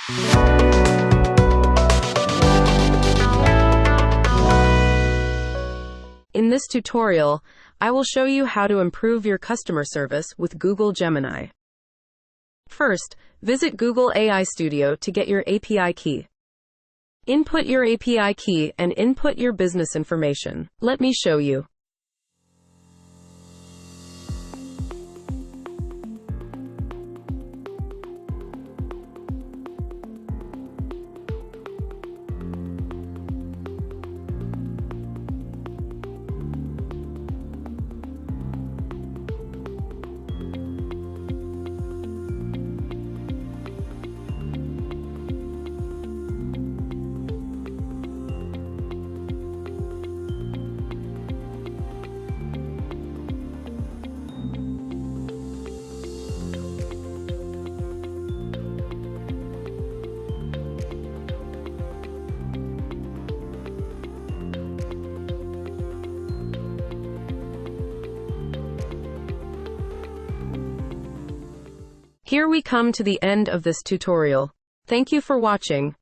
In this tutorial, I will show you how to improve your customer service with Google Gemini. First, visit Google AI Studio to get your API key. Input your API key and input your business information. Let me show you. Here we come to the end of this tutorial. Thank you for watching.